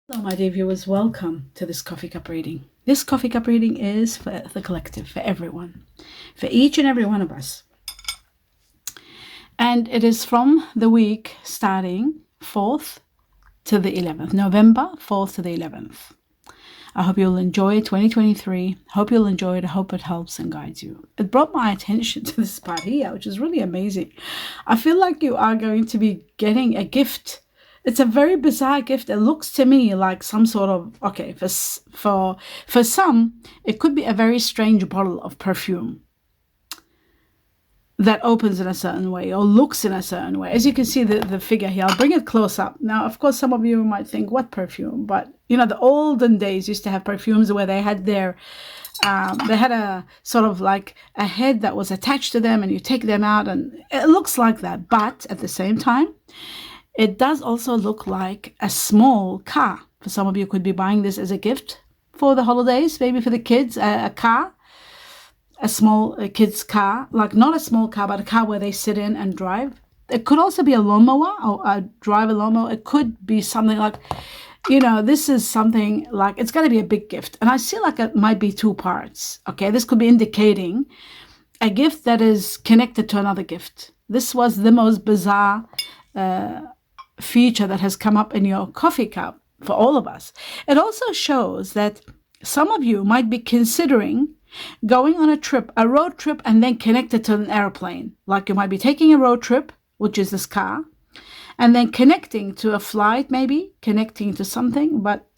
Hello, my dear viewers. Welcome to this coffee cup reading. This coffee cup reading is for the collective, for everyone, for each and every one of us. And it is from the week starting 4th to the 11th, November 4th to the 11th. I hope you'll enjoy 2023. Hope you'll enjoy it. I hope it helps and guides you. It brought my attention to this part here, which is really amazing. I feel like you are going to be getting a gift. It's a very bizarre gift. It looks to me like some sort of, okay, for some, it could be a very strange bottle of perfume that opens in a certain way or looks in a certain way. As you can see the figure here, I'll bring it close up. Now, of course, some of you might think, what perfume? But, you know, the olden days used to have perfumes where they had they had a sort of like a head that was attached to them and you take them out and it looks like that. But at the same time, it does also look like a small car. For some of you could be buying this as a gift for the holidays, maybe for the kids, a car. A small kid's car, like not a small car, but a car where they sit in and drive. It could also be a lawnmower or a drive a lawnmower. It could be something like, you know, this is something like, it's going to be a big gift. And I see like it might be two parts. Okay, this could be indicating a gift that is connected to another gift. This was the most bizarre feature that has come up in your coffee cup for all of us. It also shows that some of you might be considering going on a road trip, and then connected to an airplane. Like you might be taking a road trip, which is this car, and then connecting to a flight, maybe connecting to something. But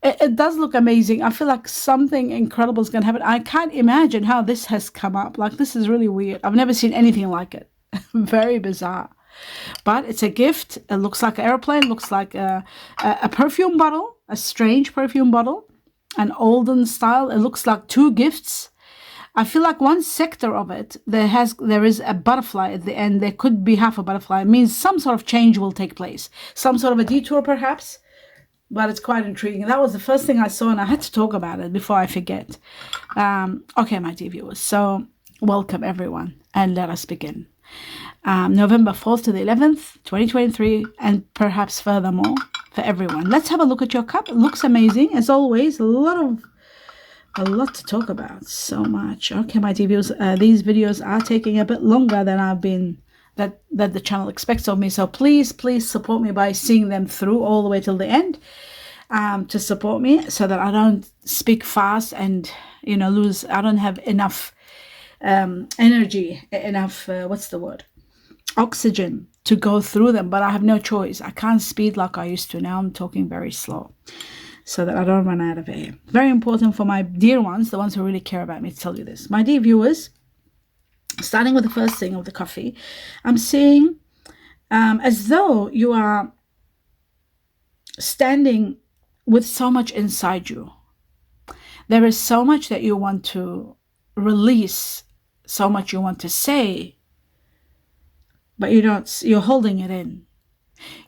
it does look amazing. I feel like something incredible is going to happen. I can't imagine how this has come up. Like, this is really weird. I've never seen anything like it. Very bizarre. But it's a gift. It looks like an airplane, looks like a perfume bottle, a strange perfume bottle. An olden style. It looks like two gifts. I feel like one sector of it, there is a butterfly at the end. There could be half a butterfly. It means some sort of change will take place. Some sort of a detour perhaps, but it's quite intriguing. That was the first thing I saw and I had to talk about it before I forget. Okay, my dear viewers. So welcome everyone and let us begin. November 4th to the 11th, 2023, and perhaps furthermore for everyone. Let's have a look at your cup. It looks amazing. As always, a lot to talk about. So much. Okay, my dear viewers, these videos are taking a bit longer than that the channel expects of me. So please support me by seeing them through all the way till the end. To support me so that I don't speak fast and, you know, I don't have enough energy, enough, oxygen to go through them, but I have no choice. I can't speed like I used to. Now I'm talking very slow so that I don't run out of air. Very important for my dear ones, the ones who really care about me, to tell you this. My dear viewers, starting with the first thing of the coffee, I'm seeing as though you are standing with so much inside you. There is so much that you want to release, so much you want to say, but you're holding it in.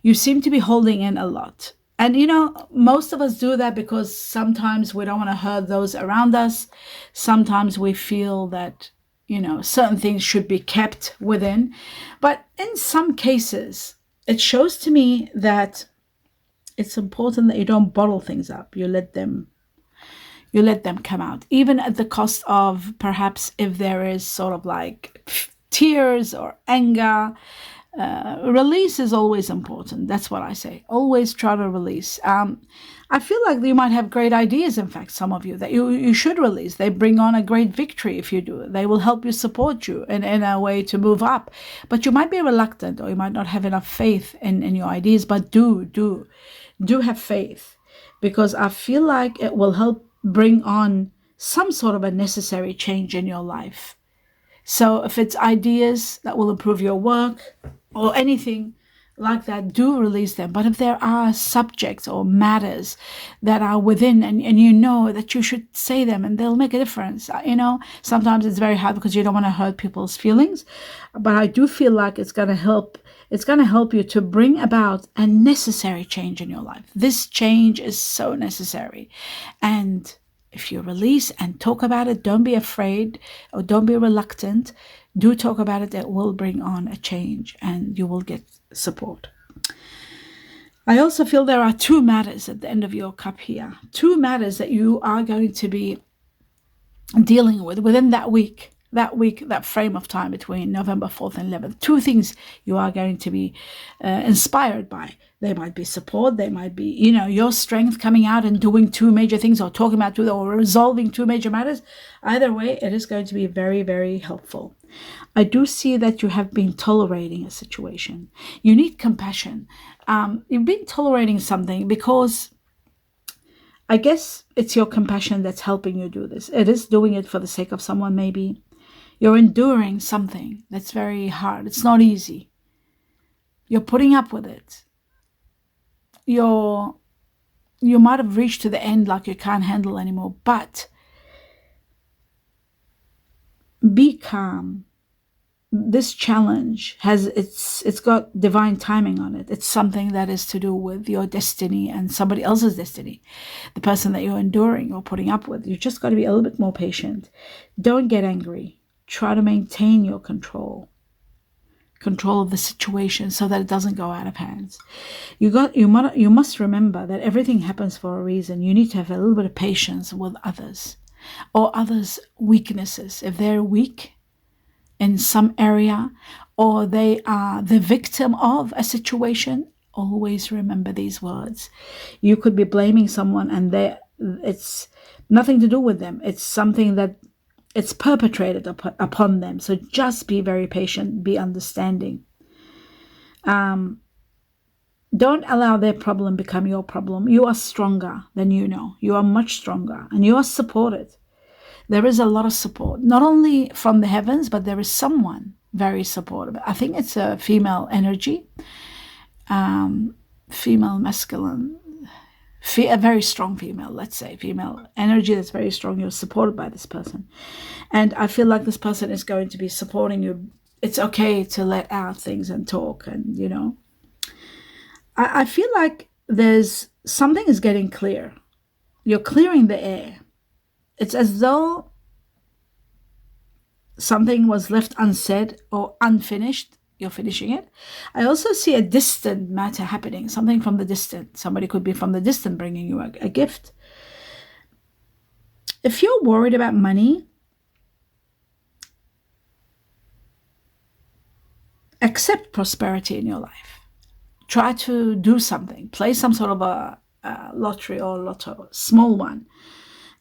You seem to be holding in a lot. And, you know, most of us do that because sometimes we don't want to hurt those around us. Sometimes we feel that, you know, certain things should be kept within. But in some cases, it shows to me that it's important that you don't bottle things up. You let them come out, even at the cost of perhaps if there is sort of like tears or anger. Release is always important. That's what I say. Always try to release. I feel like you might have great ideas, in fact, some of you, that you should release. They bring on a great victory if you do it. They will help you, support you in a way to move up. But you might be reluctant or you might not have enough faith in your ideas, but do have faith, because I feel like it will help bring on some sort of a necessary change in your life. So if it's ideas that will improve your work or anything like that, do release them. But if there are subjects or matters that are within and you know that you should say them and they'll make a difference, you know, sometimes it's very hard because you don't want to hurt people's feelings. But I do feel like it's going to help. It's going to help you to bring about a necessary change in your life. This change is so necessary. And if you release and talk about it, don't be afraid or don't be reluctant. Do talk about it. It will bring on a change and you will get support. I also feel there are two matters at the end of your cup here. Two matters that you are going to be dealing with within that week, that frame of time between November 4th and 11th. Two things you are going to be inspired by. They might be support, they might be, your strength coming out and doing two major things, or talking about two, or resolving two major matters. Either way, it is going to be very, very helpful. I do see that you have been tolerating a situation. You need compassion. You've been tolerating something because I guess it's your compassion that's helping you do this. It is doing it for the sake of someone, maybe. You're enduring something that's very hard. It's not easy. You're putting up with it. You might have reached to the end, like you can't handle anymore, but be calm. This challenge it's got divine timing on it. It's something that is to do with your destiny and somebody else's destiny, the person that you're enduring or putting up with. You just got to be a little bit more patient. Don't get angry. Try to maintain your control of the situation so that it doesn't go out of hands. You must remember that everything happens for a reason. You need to have a little bit of patience with others, or others' weaknesses. If they're weak in some area, or they are the victim of a situation, always remember these words. You could be blaming someone and it's nothing to do with them. It's something that it's perpetrated upon them. So just be very patient, be understanding. Don't allow their problem become your problem. You are stronger than you know. You are much stronger, and you are supported. There is a lot of support, not only from the heavens, but there is someone very supportive. I think it's a female energy, female masculine, a very strong female, let's say, female energy that's very strong. You're supported by this person. And I feel like this person is going to be supporting you. It's okay to let out things and talk, and, I feel like there's something is getting clear. You're clearing the air. It's as though something was left unsaid or unfinished. You're finishing it. I also see a distant matter happening, something from the distant. Somebody could be from the distant bringing you a gift. If you're worried about money, accept prosperity in your life. Try to do something. Play some sort of a lottery or lotto, small one.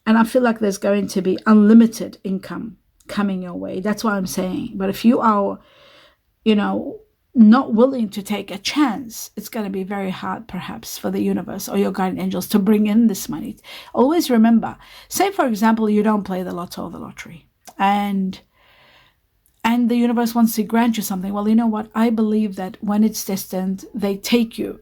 And I feel like there's going to be unlimited income coming your way. That's what I'm saying. But if you are, not willing to take a chance, it's going to be very hard, perhaps, for the universe or your guardian angels to bring in this money. Always remember, say, for example, you don't play the lotto or the lottery, and the universe wants to grant you something. Well, you know what? I believe that when it's destined, they take you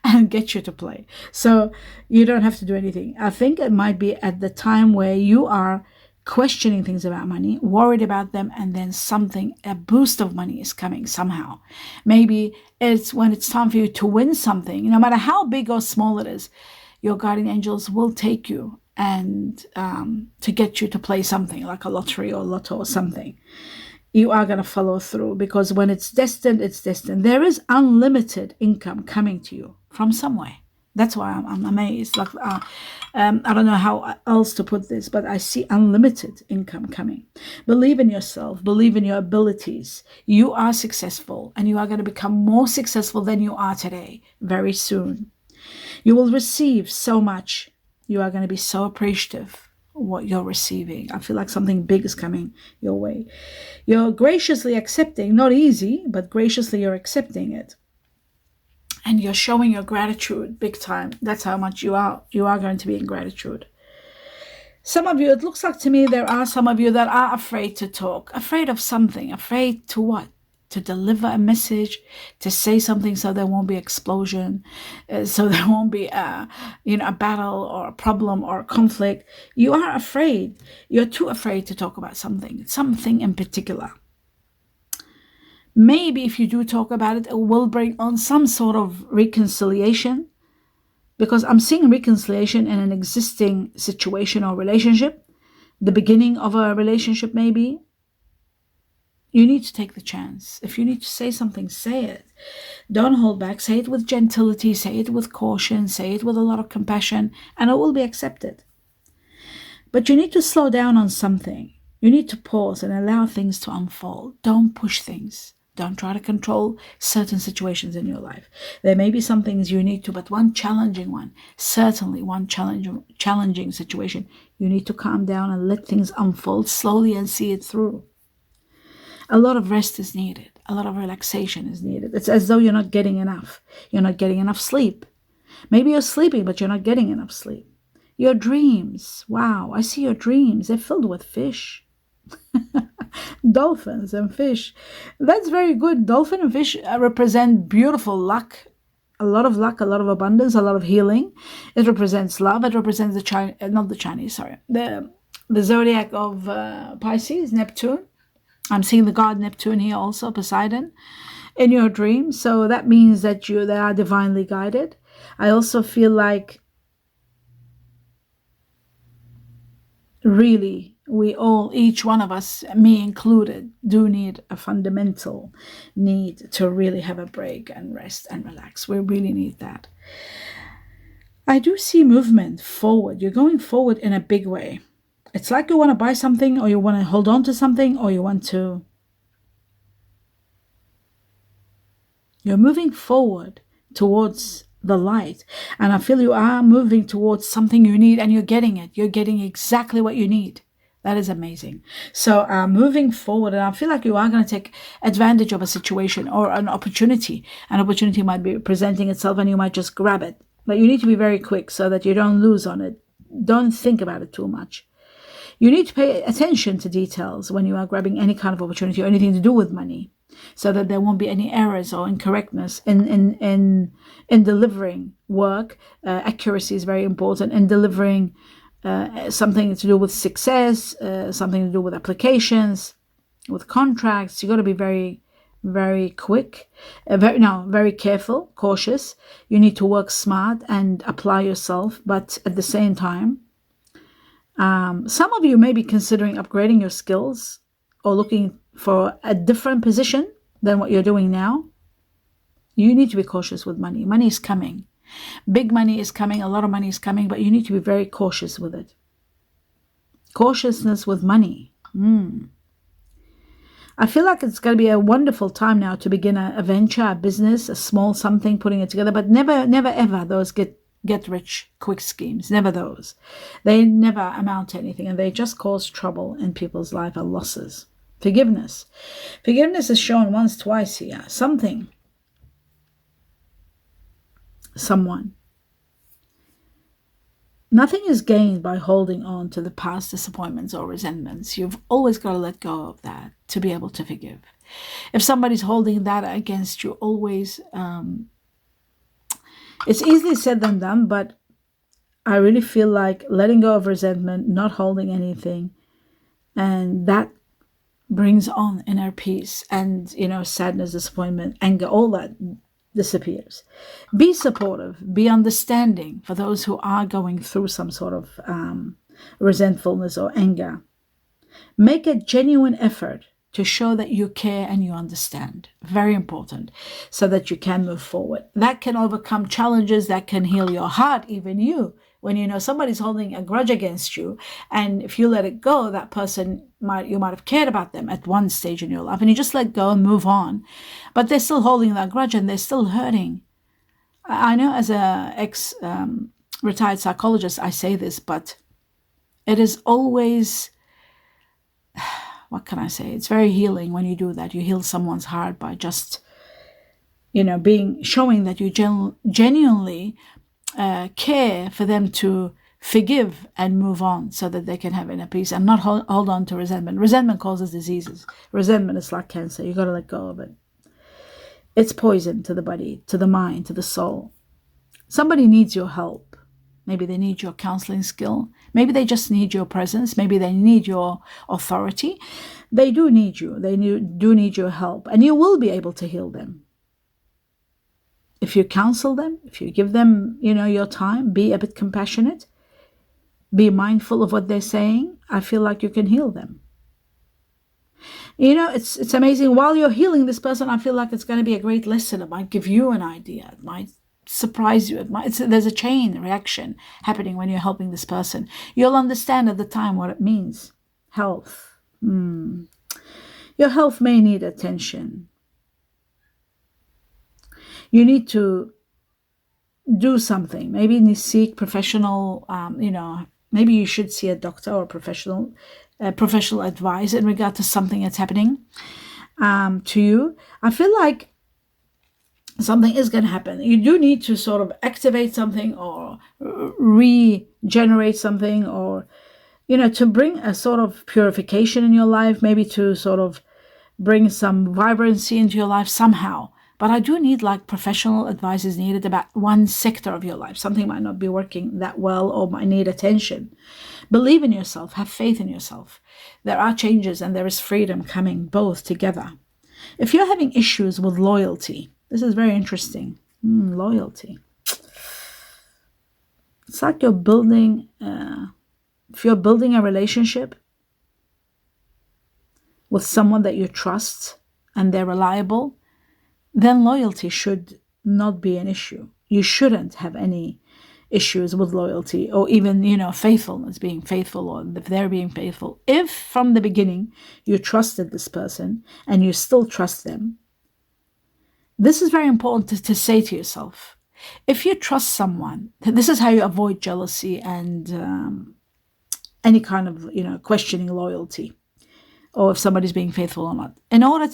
and get you to play. So you don't have to do anything. I think it might be at the time where you are questioning things about money, worried about them, and then a boost of money is coming somehow. Maybe it's when it's time for you to win something, no matter how big or small it is, your guardian angels will take you and to get you to play something like a lottery or lotto or something. You are going to follow through, because when it's destined, it's destined. There is unlimited income coming to you from somewhere. That's why I'm amazed. Like, I don't know how else to put this, but I see unlimited income coming. Believe in yourself. Believe in your abilities. You are successful, and you are going to become more successful than you are today very soon. You will receive so much. You are going to be so appreciative what you're receiving. I feel like something big is coming your way. You're graciously accepting, not easy, but graciously you're accepting it. And you're showing your gratitude big time. That's how much you are going to be in gratitude. Some of you, it looks like to me, there are some of you that are afraid to talk, afraid of something, afraid to what? To deliver a message, to say something so there won't be explosion, so there won't be a battle or a problem or a conflict. You are afraid. You're too afraid to talk about something in particular. Maybe if you do talk about it, it will bring on some sort of reconciliation, because I'm seeing reconciliation in an existing situation or relationship, the beginning of a relationship maybe. You need to take the chance. If you need to say something, say it. Don't hold back. Say it with gentility, say it with caution, say it with a lot of compassion, and it will be accepted. But you need to slow down on something. You need to pause and allow things to unfold. Don't push things. Don't try to control certain situations in your life. There may be some things you need to, but one challenging one, certainly one challenging situation, you need to calm down and let things unfold slowly and see it through. A lot of rest is needed. A lot of relaxation is needed. It's as though you're not getting enough. You're not getting enough sleep. Maybe you're sleeping, but you're not getting enough sleep. Your dreams. Wow, I see your dreams. They're filled with fish. Dolphins and fish. That's very good. Dolphin and fish represent beautiful luck. A lot of luck, a lot of abundance, a lot of healing. It represents love. It represents the zodiac of Pisces, Neptune. I'm seeing the god Neptune here also, Poseidon, in your dreams. So that means that they are divinely guided. I also feel like really we all, each one of us, me included, do need a fundamental need to really have a break and rest and relax. We really need that. I do see movement forward. You're going forward in a big way. It's like you want to buy something, or you want to hold on to something, or you're moving forward towards the light. And I feel you are moving towards something you need, and you're getting it. You're getting exactly what you need. That is amazing. So moving forward, and I feel like you are going to take advantage of a situation or an opportunity. An opportunity might be presenting itself and you might just grab it. But you need to be very quick so that you don't lose on it. Don't think about it too much. You need to pay attention to details when you are grabbing any kind of opportunity or anything to do with money, so that there won't be any errors or incorrectness in delivering work. Accuracy is very important in delivering something to do with success, something to do with applications, with contracts. You got to be very, very quick, very careful, cautious. You need to work smart and apply yourself, but at the same time, some of you may be considering upgrading your skills or looking for a different position than what you're doing now. You need to be cautious with money. Money is coming. Big money is coming. A lot of money is coming, but you need to be very cautious with it. Cautiousness with money. I feel like it's going to be a wonderful time now to begin a venture, a business, a small something, putting it together, but never ever those get rich quick schemes. Never those. They never amount to anything, and they just cause trouble in people's life and losses. Forgiveness is shown once, twice here. Someone. Nothing is gained by holding on to the past disappointments or resentments. You've always got to let go of that to be able to forgive. If somebody's holding that against you, always it's easily said than done, but I really feel like letting go of resentment, not holding anything, and that brings on inner peace and, sadness, disappointment, anger, all that disappears. Be supportive, be understanding for those who are going through some sort of resentfulness or anger. Make a genuine effort to show that you care and you understand. Very important, so that you can move forward. That can overcome challenges, that can heal your heart, even you. When somebody's holding a grudge against you, and if you let it go, that person you might have cared about them at one stage in your life, and you just let go and move on, but they're still holding that grudge and they're still hurting. I know as a ex-retired psychologist, I say this, but it is always, what can I say? It's very healing when you do that. You heal someone's heart by just, showing that you genuinely care for them to forgive and move on, so that they can have inner peace and not hold on to resentment. Resentment causes diseases. Resentment is like cancer. You got to let go of it. It's poison to the body, to the mind, to the soul. Somebody needs your help. Maybe they need your counseling skill. Maybe they just need your presence. Maybe they need your authority. They do need you. They do need your help. And you will be able to heal them. If you counsel them, if you give them, your time, be a bit compassionate, be mindful of what they're saying, I feel like you can heal them. It's amazing. While you're healing this person, I feel like it's going to be a great lesson. It might give you an idea. It might surprise you. There's a chain reaction happening when you're helping this person. You'll understand at the time what it means. Health. Your health may need attention. You need to do something. Maybe you seek professional, maybe you should see a doctor or professional advice in regard to something that's happening to you. I feel like something is going to happen. You do need to sort of activate something or regenerate something, or to bring a sort of purification in your life, maybe to sort of bring some vibrancy into your life somehow. But I do need like professional advice is needed about one sector of your life. Something might not be working that well or might need attention. Believe in yourself. Have faith in yourself. There are changes and there is freedom coming both together. If you're having issues with loyalty, this is very interesting. Loyalty. It's like you're building, if you're building a relationship with someone that you trust and they're reliable, then loyalty should not be an issue. You shouldn't have any issues with loyalty or even, faithfulness, being faithful, or if they're being faithful. If from the beginning you trusted this person and you still trust them, this is very important to say to yourself. If you trust someone, this is how you avoid jealousy and any kind of, questioning loyalty, or if somebody's being faithful or not. In order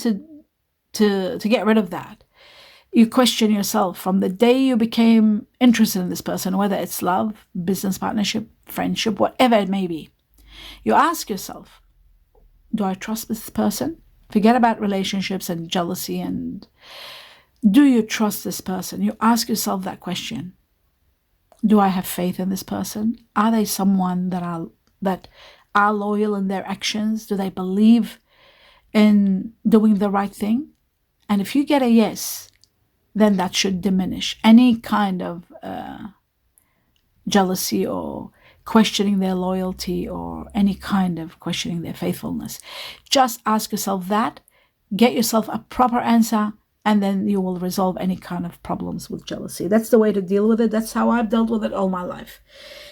to get rid of that, you question yourself from the day you became interested in this person, whether it's love, business partnership, friendship, whatever it may be. You ask yourself, do I trust this person? Forget about relationships and jealousy, and do you trust this person? You ask yourself that question. Do I have faith in this person? Are they someone that are loyal in their actions? Do they believe in doing the right thing? And if you get a yes, then that should diminish any kind of jealousy or questioning their loyalty or any kind of questioning their faithfulness. Just ask yourself that, get yourself a proper answer, and then you will resolve any kind of problems with jealousy. That's the way to deal with it. That's how I've dealt with it all my life.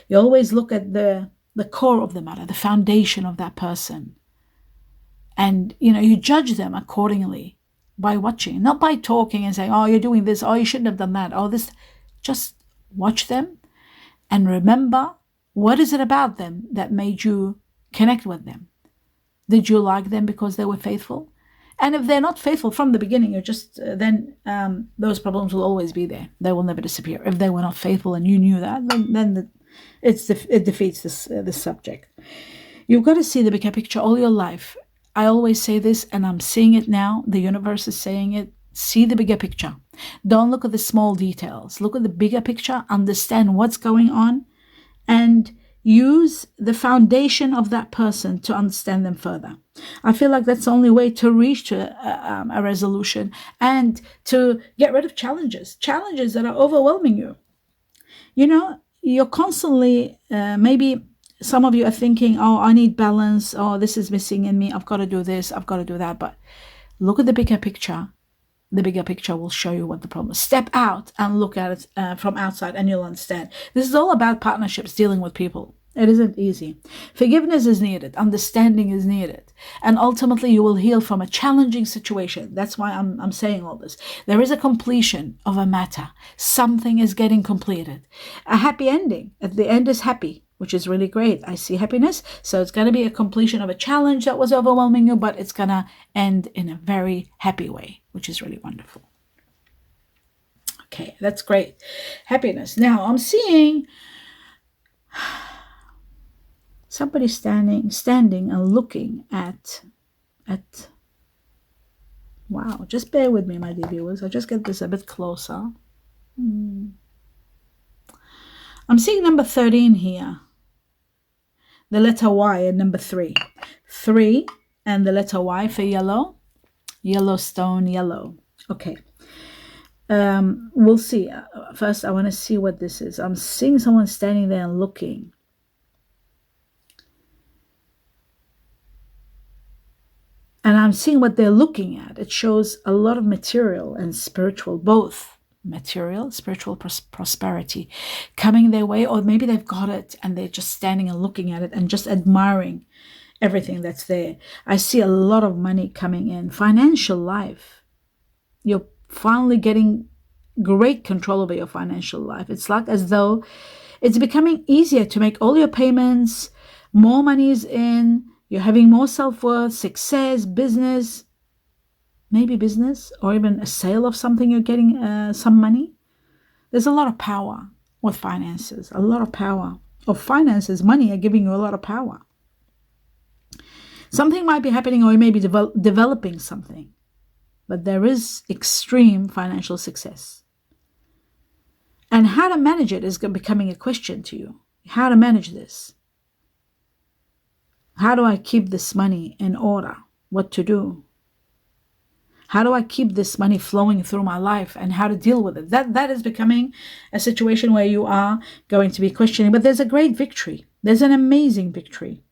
You always look at the core of the matter, the foundation of that person. And, you judge them accordingly by watching, not by talking and saying, oh, you're doing this, oh, you shouldn't have done that, oh, this. Just watch them and remember, what is it about them that made you connect with them? Did you like them because they were faithful? And if they're not faithful from the beginning, you're just then those problems will always be there. They will never disappear. If they were not faithful and you knew that, then it defeats this subject. You've got to see the bigger picture all your life. I always say this, and I'm seeing it now. The universe is saying it. See the bigger picture. Don't look at the small details. Look at the bigger picture. Understand what's going on, and use the foundation of that person to understand them further. I feel like that's the only way to reach to a resolution and to get rid of challenges that are overwhelming you. You're constantly, maybe some of you are thinking, oh, I need balance. Oh, this is missing in me. I've got to do this. I've got to do that. But look at the bigger picture. The bigger picture will show you what the problem is. Step out and look at it from outside and you'll understand. This is all about partnerships, dealing with people. It isn't easy. Forgiveness is needed. Understanding is needed. And ultimately, you will heal from a challenging situation. That's why I'm saying all this. There is a completion of a matter. Something is getting completed. A happy ending. At the end is happy, which is really great. I see happiness. So it's going to be a completion of a challenge that was overwhelming you, but it's going to end in a very happy way, which is really wonderful. Okay, that's great. Happiness. Now, I'm seeing somebody standing and looking at wow, just bear with me, my dear viewers. I'll just get this a bit closer. I'm seeing number 13 here. The letter Y and number 3. 3 and the letter Y for yellow. Yellowstone, yellow. Okay. We'll see. First, I want to see what this is. I'm seeing someone standing there and looking. And I'm seeing what they're looking at. It shows a lot of material and spiritual, both material, spiritual prosperity coming their way, or maybe they've got it and they're just standing and looking at it and just admiring everything that's there. I see a lot of money coming in. Financial life. You're finally getting great control over your financial life. It's like as though it's becoming easier to make all your payments, more money is in, you're having more self-worth, success, business, maybe business, or even a sale of something, you're getting some money. There's a lot of power with finances, a lot of power. Of finances, money are giving you a lot of power. Something might be happening, or you may be developing something, but there is extreme financial success. And how to manage it is becoming a question to you. How to manage this? How do I keep this money in order? What to do? How do I keep this money flowing through my life, and how to deal with it? That is becoming a situation where you are going to be questioning. But there's a great victory. There's an amazing victory.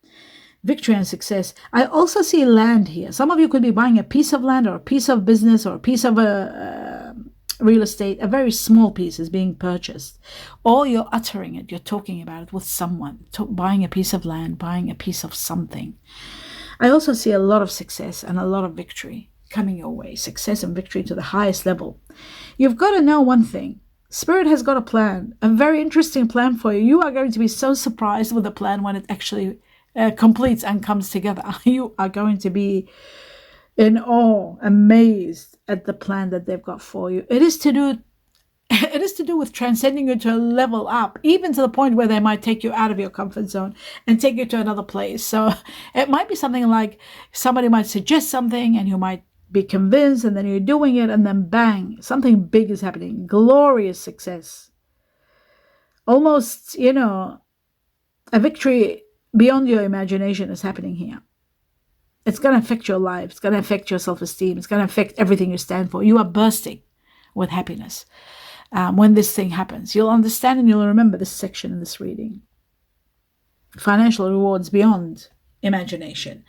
Victory and success. I also see land here. Some of you could be buying a piece of land or a piece of business or a piece of real estate. A very small piece is being purchased. Or you're uttering it. You're talking about it with someone. Buying a piece of land, buying a piece of something. I also see a lot of success and a lot of victory coming your way. Success and victory to the highest level. You've got to know one thing. Spirit has got a plan. A very interesting plan for you. You are going to be so surprised with the plan when it actually completes and comes together. You are going to be in awe, amazed at the plan that they've got for you. It is to do with transcending you to a level up, even to the point where they might take you out of your comfort zone and take you to another place. So it might be something like somebody might suggest something and you might be convinced, and then you're doing it, and then bang, something big is happening. Glorious success. Almost, a victory beyond your imagination is happening here. It's going to affect your life. It's going to affect your self-esteem. It's going to affect everything you stand for. You are bursting with happiness when this thing happens. You'll understand and you'll remember this section in this reading. Financial rewards beyond imagination.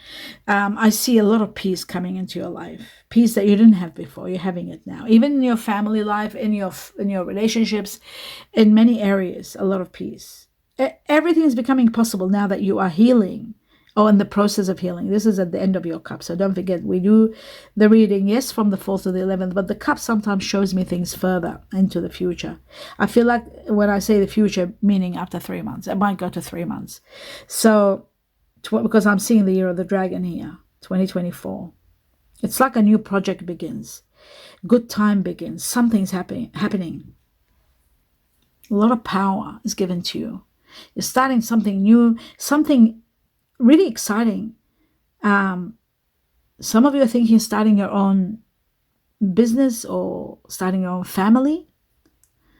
I see a lot of peace coming into your life. Peace that you didn't have before. You're having it now. Even in your family life, in your relationships, in many areas, a lot of peace. Everything is becoming possible now that you are healing. In the process of healing. This is at the end of your cup. So don't forget, we do the reading, yes, from the 4th to the 11th, but the cup sometimes shows me things further into the future. I feel like when I say the future, meaning after 3 months, it might go to 3 months. So, because I'm seeing the year of the dragon here, 2024. It's like a new project begins. Good time begins. Something's happening. A lot of power is given to you. You're starting something new, something really exciting. Some of you are thinking of starting your own business or starting your own family.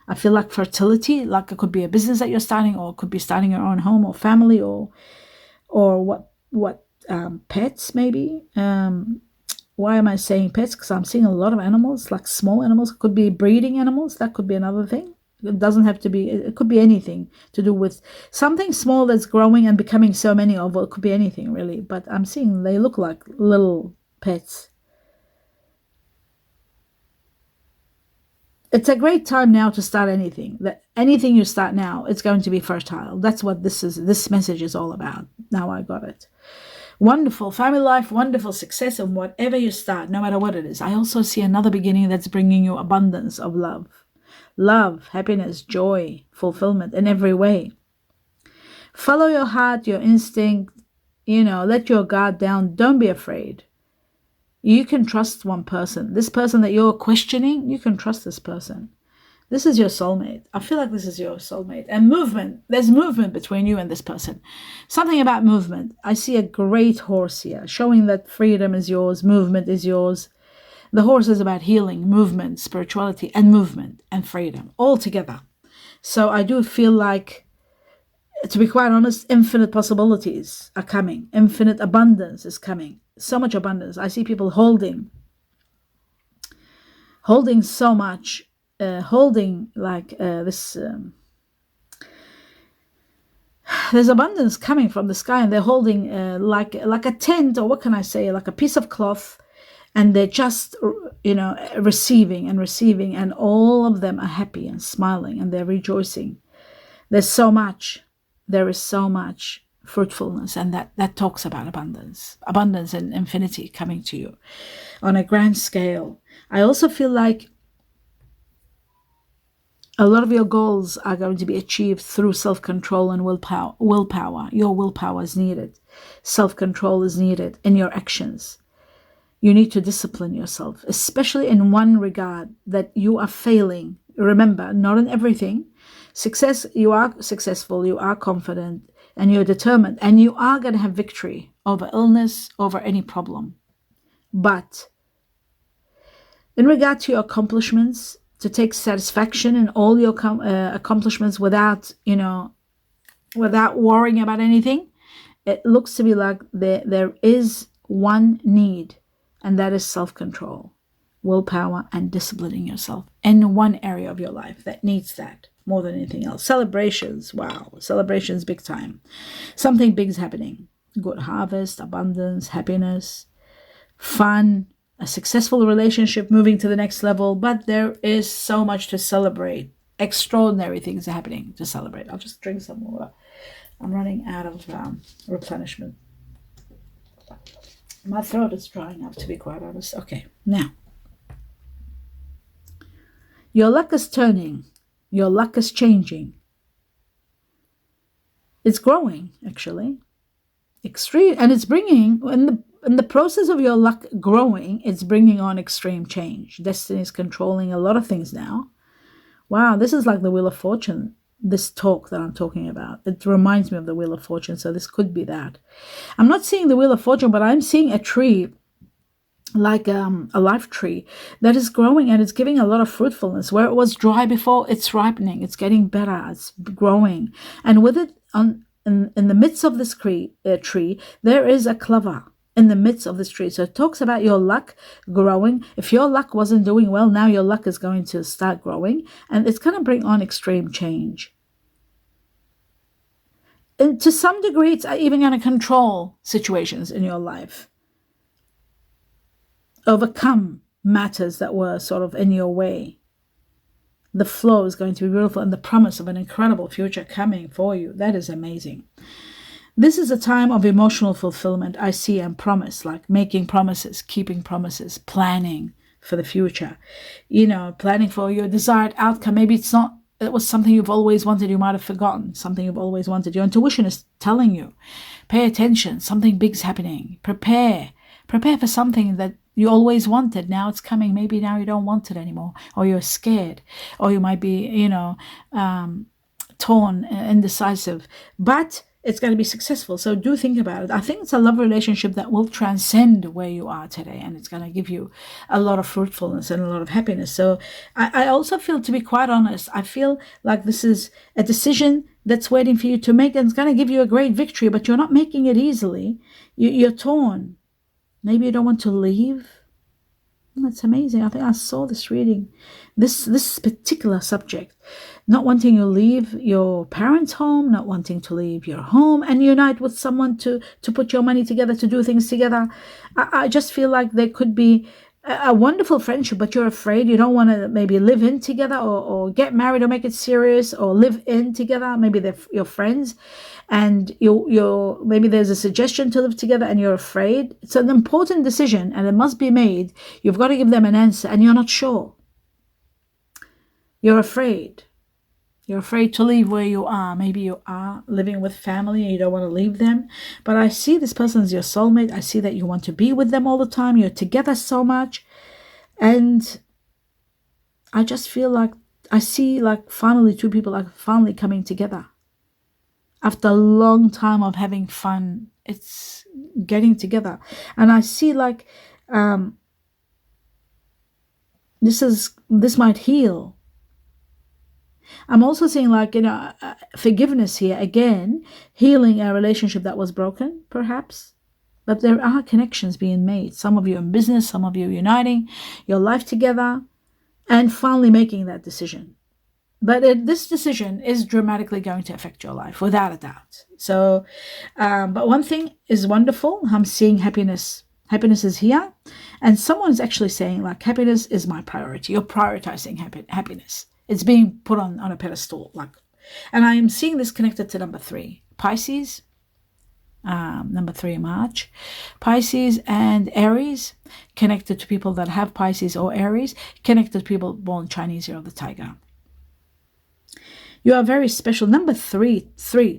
I feel like fertility, like it could be a business that you're starting, or it could be starting your own home or family, or what pets maybe. Why am I saying pets? Because I'm seeing a lot of animals, like small animals. It could be breeding animals. That could be another thing. It doesn't have to be, it could be anything to do with something small that's growing and becoming so many of. It could be anything really, but I'm seeing they look like little pets. It's a great time now to start anything. That anything you start now, it's going to be fertile. That's what this message is all about. Now I got it. Wonderful family life, wonderful success in whatever you start, no matter what it is. I also see another beginning that's bringing you abundance of love. Love, happiness, joy, fulfillment in every way. Follow your heart, your instinct, let your guard down. Don't be afraid. You can trust one person. This person that you're questioning, you can trust this person. This is your soulmate. I feel like this is your soulmate. And movement. There's movement between you and this person. Something about movement. I see a great horse here, showing that freedom is yours, movement is yours. The horse is about healing, movement, spirituality, and movement and freedom all together. So I do feel like, to be quite honest, infinite possibilities are coming. Infinite abundance is coming. So much abundance. I see people holding so much, holding like this. there's abundance coming from the sky, and they're holding like a tent, or what can I say, like a piece of cloth, and they're just, receiving and receiving, and all of them are happy and smiling, and they're rejoicing. There is so much fruitfulness, and that talks about abundance and infinity coming to you on a grand scale. I also feel like a lot of your goals are going to be achieved through self-control and willpower. Your willpower is needed. Self-control is needed in your actions. You need to discipline yourself, especially in one regard, that you are failing. Remember, not in everything. Success, you are successful, you are confident, and you're determined, and you are going to have victory over illness, over any problem. But in regard to your accomplishments, to take satisfaction in all your accomplishments without worrying about anything, it looks to be like there is one need, and that is self-control, willpower, and disciplining yourself in one area of your life that needs that more than anything else. Celebrations, wow, celebrations big time. Something big is happening. Good harvest, abundance, happiness, fun, a successful relationship moving to the next level. But there is so much to celebrate. Extraordinary things are happening to celebrate. I'll just drink some water. I'm running out of replenishment. My throat is drying up, to be quite honest. Okay, now. Your luck is turning. Your luck is changing. It's growing, actually. Extreme, and it's bringing, in the process of your luck growing, it's bringing on extreme change. Destiny is controlling a lot of things now. Wow, this is like the Wheel of Fortune, this talk that I'm talking about. It reminds me of the Wheel of Fortune, so this could be that. I'm not seeing the Wheel of Fortune, but I'm seeing a tree, like a life tree, that is growing, and it's giving a lot of fruitfulness. Where it was dry before, it's ripening, it's getting better, it's growing. And with it, in the midst of this tree, there is a clover in the midst of this tree. So it talks about your luck growing. If your luck wasn't doing well, now your luck is going to start growing, and it's going to bring on extreme change. And to some degree, it's even going to control situations in your life, overcome matters that were sort of in your way. The flow is going to be beautiful, and the promise of an incredible future coming for you. That is amazing. This is a time of emotional fulfillment, I see, and promise, like making promises, keeping promises, planning for the future, planning for your desired outcome. Maybe it was something you've always wanted, you might have forgotten, something you've always wanted. Your intuition is telling you, pay attention, something big's happening. Prepare for something that you always wanted. Now it's coming. Maybe now you don't want it anymore, or you're scared, or you might be, torn, indecisive, but it's going to be successful. So do think about it. I think it's a love relationship that will transcend where you are today, and it's going to give you a lot of fruitfulness and a lot of happiness. So I also feel, to be quite honest, I feel like this is a decision that's waiting for you to make, and it's going to give you a great victory, but you're not making it easily. You're torn. Maybe you don't want to leave. That's amazing. I think I saw this reading, this particular subject. Not wanting to leave your parents' home, not wanting to leave your home and unite with someone to put your money together, to do things together. I just feel like there could be a wonderful friendship, but you're afraid. You don't want to maybe live in together, or get married, or make it serious, or live in together. Maybe they're your friends, and you're maybe there's a suggestion to live together, and you're afraid. It's an important decision, and it must be made. You've got to give them an answer, and you're not sure. You're afraid. You're afraid to leave where you are. Maybe you are living with family and you don't want to leave them. But I see this person as your soulmate. I see that you want to be with them all the time. You're together so much. And I just feel like I see like finally two people are finally coming together. After a long time of having fun, it's getting together. And I see like this might heal. I'm also seeing like, forgiveness here, again, healing a relationship that was broken, perhaps. But there are connections being made. Some of you in business, some of you uniting your life together, and finally making that decision. But this decision is dramatically going to affect your life, without a doubt. So, but one thing is wonderful. I'm seeing happiness. Happiness is here. And someone's actually saying, like, happiness is my priority. You're prioritizing happiness. It's being put on a pedestal. And I am seeing this connected to number 3, Pisces. Number 3, March. Pisces and Aries, connected to people that have Pisces or Aries, connected to people born Chinese Year of the Tiger. You are very special. Number 3,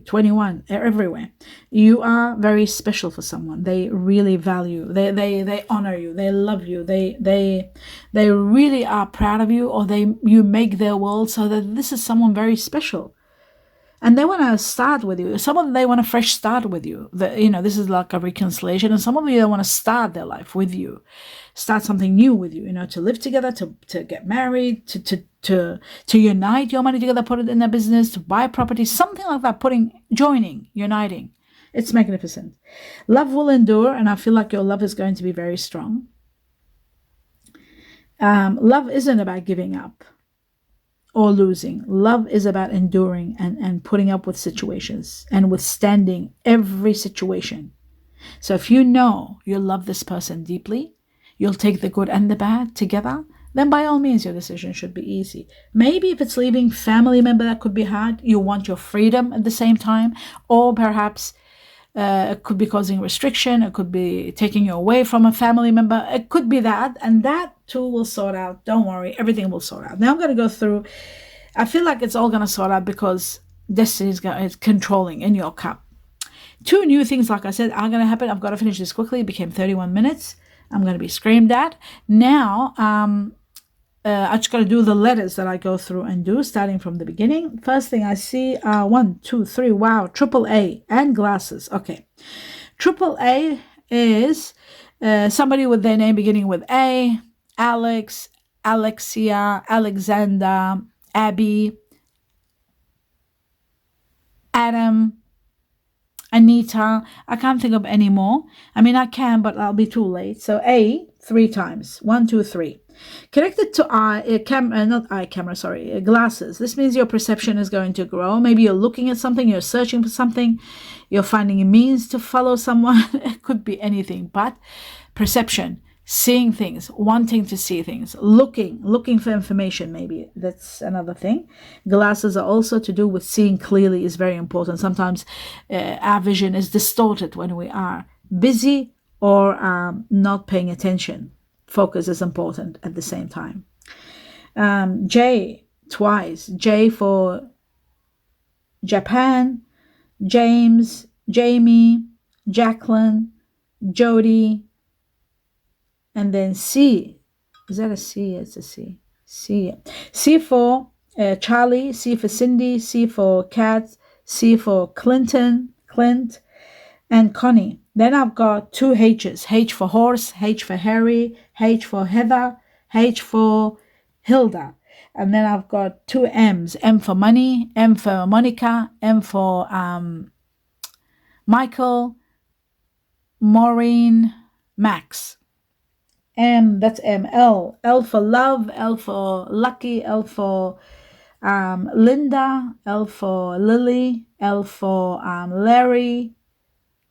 21, everywhere. You are very special for someone. They really value, they honor you, they love you, they really are proud of you, or you make their world, so that this is someone very special. And they want to start with you. Some of them, they want a fresh start with you. This is like a reconciliation. And some of you, they want to start their life with you, start something new with you, to live together, to get married, to unite your money together, put it in a business, to buy property, something like that, uniting. It's magnificent. Love will endure, and I feel like your love is going to be very strong. Love isn't about giving up or losing. Love is about enduring and putting up with situations and withstanding every situation. So if you know you love this person deeply, you'll take the good and the bad together, then by all means your decision should be easy. Maybe if it's leaving family member, that could be hard. You want your freedom at the same time, or perhaps it could be causing restriction. It could be taking you away from a family member. It could be that, and that too will sort out. Don't worry, everything will sort out. Now I'm going to go through. I feel like it's all going to sort out because destiny is controlling in your cup. 2 new things, like I said, are going to happen. I've got to finish this quickly. It became 31 minutes. I'm going to be screamed at. Now, I just got to do the letters that I go through and do, starting from the beginning. First thing I see, 1, 2, 3, wow, triple A and glasses. Okay. Triple A is somebody with their name beginning with A, Alex, Alexia, Alexander, Abby, Adam, Anita. I can't think of any more. I mean, I can, but I'll be too late. So A, 3 times. 1, 2, 3. Connected to glasses. This means your perception is going to grow. Maybe you're looking at something, you're searching for something, you're finding a means to follow someone. It could be anything, but perception, seeing things, wanting to see things, looking for information, maybe. That's another thing. Glasses are also to do with seeing clearly, is very important. Sometimes our vision is distorted when we are busy or not paying attention. Focus is important at the same time. J, twice. J for Japan, James, Jamie, Jacqueline, Jody, and then C. Is that a C? It's a C. C. C for Charlie, C for Cindy, C for Kat, C for Clint, and Connie. Then I've got 2 H's. H for horse, H for Harry, H for Heather, H for Hilda. And then I've got 2 M's. M for money, M for Monica, M for Michael, Maureen, Max. M, that's M. L. L for love, L for lucky, L for Linda, L for Lily, L for Larry,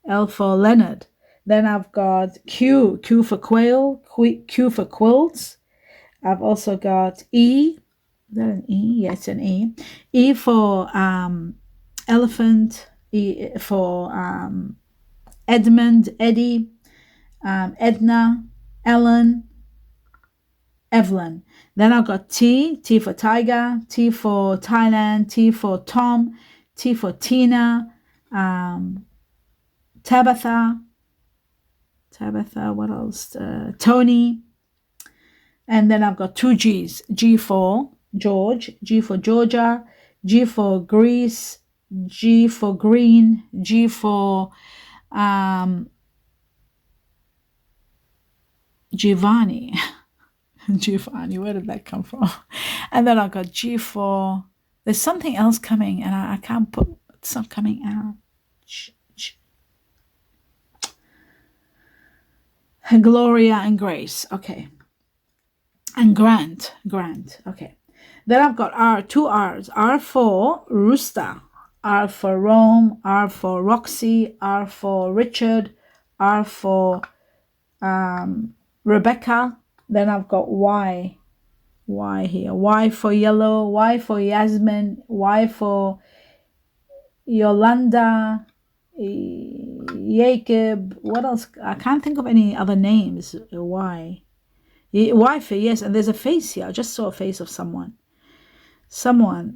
L for Leonard. Then I've got Q for quail, Q for quilts. I've also got E. Is that an E? Yeah, it's an E. E for elephant, E for Edmund, Eddie, Edna, Ellen, Evelyn. Then I've got T for tiger, T for Thailand, T for Tom, T for Tina, Tabitha, what else? Tony. And then I've got 2 G's. G for George, G for Georgia, G for Greece, G for green, G for Giovanni. Giovanni, where did that come from? And then I've got G for, there's something else coming and I can't put, it's not coming out. Gloria and Grace. Okay. And Grant. Okay. Then I've got R, two R's. R for rooster, R for Rome, R for Roxy, R for Richard, R for Rebecca. Then I've got Y here. Y for yellow, Y for Yasmin, Y for Yolanda, Jacob. What else? I can't think of any other names. Y. Y for yes, and there's a face here. I just saw a face of someone.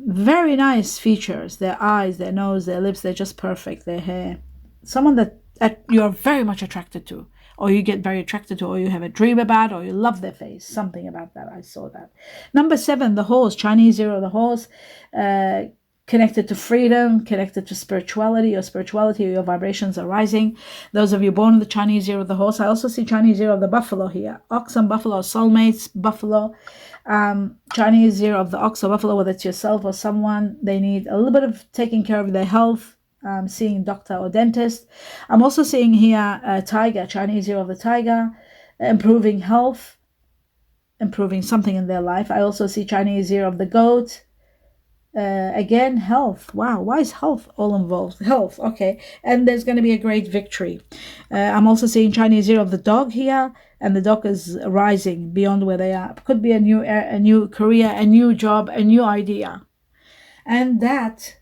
Very nice features. Their eyes, their nose, their lips, they're just perfect. Their hair. Someone that you're very much attracted to, or you get very attracted to, or you have a dream about, or you love their face. Something about that. I saw that. Number 7, the horse. Chinese zero, the horse. Connected to freedom, connected to spirituality. Your vibrations are rising. Those of you born in the Chinese year of the horse. I also see Chinese year of the buffalo here. Ox and buffalo, soulmates, buffalo. Chinese year of the ox or buffalo, whether it's yourself or someone, they need a little bit of taking care of their health, seeing doctor or dentist. I'm also seeing here a tiger, Chinese year of the tiger, improving health, improving something in their life. I also see Chinese year of the goat. Again, health. Wow, why is health all involved? Health, okay. And there's going to be a great victory. I'm also seeing Chinese year of the dog here, and the dog is rising beyond where they are. Could be a new career, a new job, a new idea. And that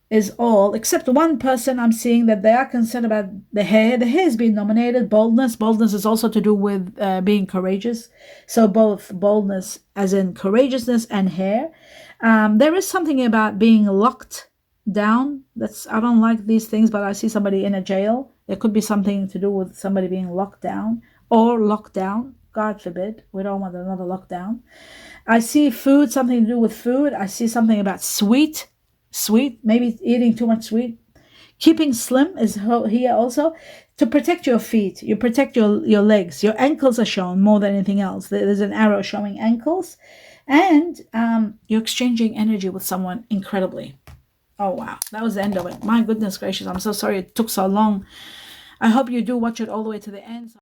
is all, except one person I'm seeing that they are concerned about the hair. The hair has been nominated. Boldness. Boldness is also to do with being courageous. So both boldness as in courageousness and hair. There is something about being locked down. I don't like these things, but I see somebody in a jail. There could be something to do with somebody being locked down or locked down. God forbid. We don't want another lockdown. I see food, something to do with food. I see something about sweet, maybe eating too much sweet. Keeping slim is here also. To protect your feet, you protect your legs. Your ankles are shown more than anything else. There's an arrow showing ankles. And you're exchanging energy with someone incredibly. Oh, wow. That was the end of it. My goodness gracious. I'm so sorry it took so long. I hope you do watch it all the way to the end.